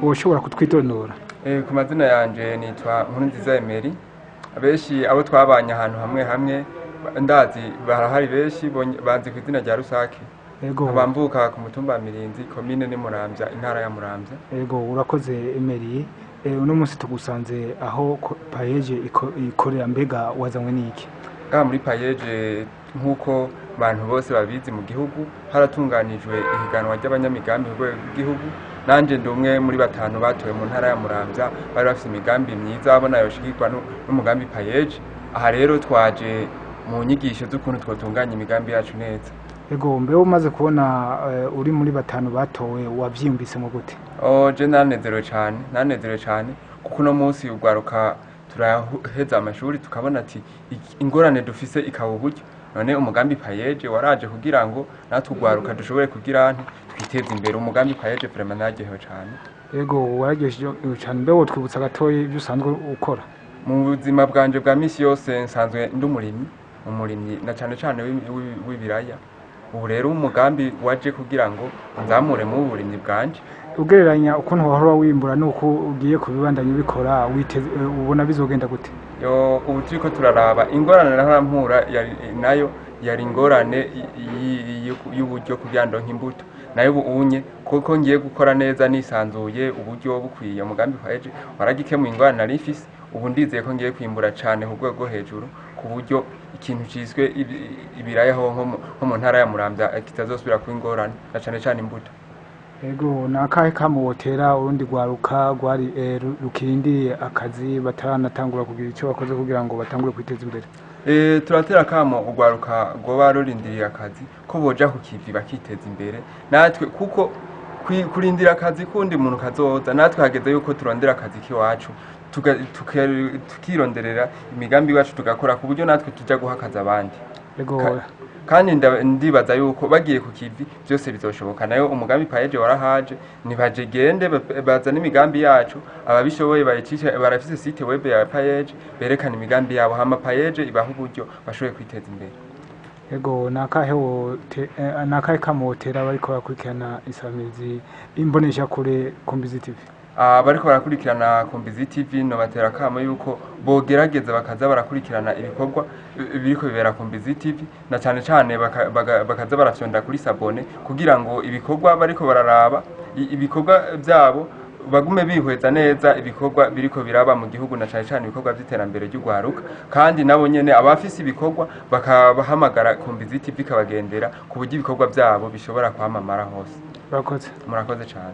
woshobora kutwitonora? Ku mazina yanje nitwa Kurwiza Emery. Abeshi abo twabanye ahantu hamwe ndazi barahari beshi banzi ku izina rya Rusake. Ego abamvuka ku mutumba Mirinzi komine ni Muramvya intara ya Muramvya. Ego urakoze Emery. Uno munsi tugusanze aho PAEEJ ikorera, mbega wazanywe n'iki? Muri PAEEJ nkuko abantu bose babizi mu gihugu haratunganijwe ihiganwa ry'abanyamigambi bw'igihugu. Nanje ndumwe muri batanu batowe mu ntara ya Muramvya bari bafite imigambi myiza abona yoshikirwa n'umugambi PAEEJ. Aha rero twaje mu nyigisho z'ukuntu twotunganya imigambi yacu neza. Ego mbe umaze kubona uri muri batanu batowe wavyiyumvise mu gute? Je nanezerewe cyane kuko no munsi ugwaruka turaheza amashuri tukabona ati ingorane dufise ikaba uburyo. None umugambi PAEEJ waraje kugira ngo natugwaruka dushobore kugira twiteze imbere. Umugambi PAEEJ vraiment nageho cyane. Ego warageje cyane. Mbe wotwibutsa gatoyi ibyo usanzwe ukora? Mu buzima bwanje bwa misi yose nsanzwe umurimyi na cyane w'ibiraya. Ubu rero umugambi waje kugira ngo nzamure mu burimyi bwanje. Ugereranya ukuntu wahora wimbura nuko ugiye kubibandanya ubikora, ubona bizogenda gute? Ubu turiko turaraba ingorane nahora nayo yari ingorane y'uburyo kugira ngo Imbuto nayo ubunye kuko ngiye gukora neza nisanzuye uburyo bukwiye. Umugambi PAEEJ waragikemuye ingorane nari ifise. Ubu ndizeye ko ngiye kwimbura cyane ku rwego hejuru ku buryo ikintu ciswe ibiraya nko mu ntara ya Muramvya kitazosubira ku ingorane na cyane Imbuto. Ego nakahe kamubotera urundi gwaruka gwari rukindi akazi bataranatangura kugira icyo bakoze kugira ngo batangure kwiteza imbere? Turatera kamo ugwaruka go barurindiriye akazi ko boja ku kivi bakiteza imbere. Natwe kuko kurindira akazi kundi muntu kazoza, natwe hageze yuko turondera akazi kiwacu tukironderera imigambi yacu tugakora ku buryo natwe tuja guhakaza abandi. Ego kandi ndibaza yuko bagiye ku kivi byose bizoshoboka. Nayo umugambi PAEEJ warahaje nibaje gende bazana imigambi yacu, ababishoboye barafise site web ya PAEEJ berekana imigambi yabo hama PAEEJ ibaho uburyo bashoboye kwiteza imbere. Ego nakahe kamotera bariko barakurikirana isamizi imbonesha kure Kurwiza TV? Bariko barakurikirana Kurwiza TV no batera kamo yuko bogerageza bakaza barakurikirana ibikorwa biriko bibera Kurwiza TV na cyane bakaza barafyonda kuri sabone kugira ngo ibikorwa bariko bararaba ibikorwa byabo bagume bihweza neza ibikorwa biriko biraba mu gihugu na cyane ibikorwa by'iterambere ry'ugwaruka. Kandi nabo nyene abafise ibikorwa bakabahamagara Kurwiza TV kabagendera ku buryo ibikorwa byabo bishobora kwamamara hose. Murakoze. Murakoze cyane.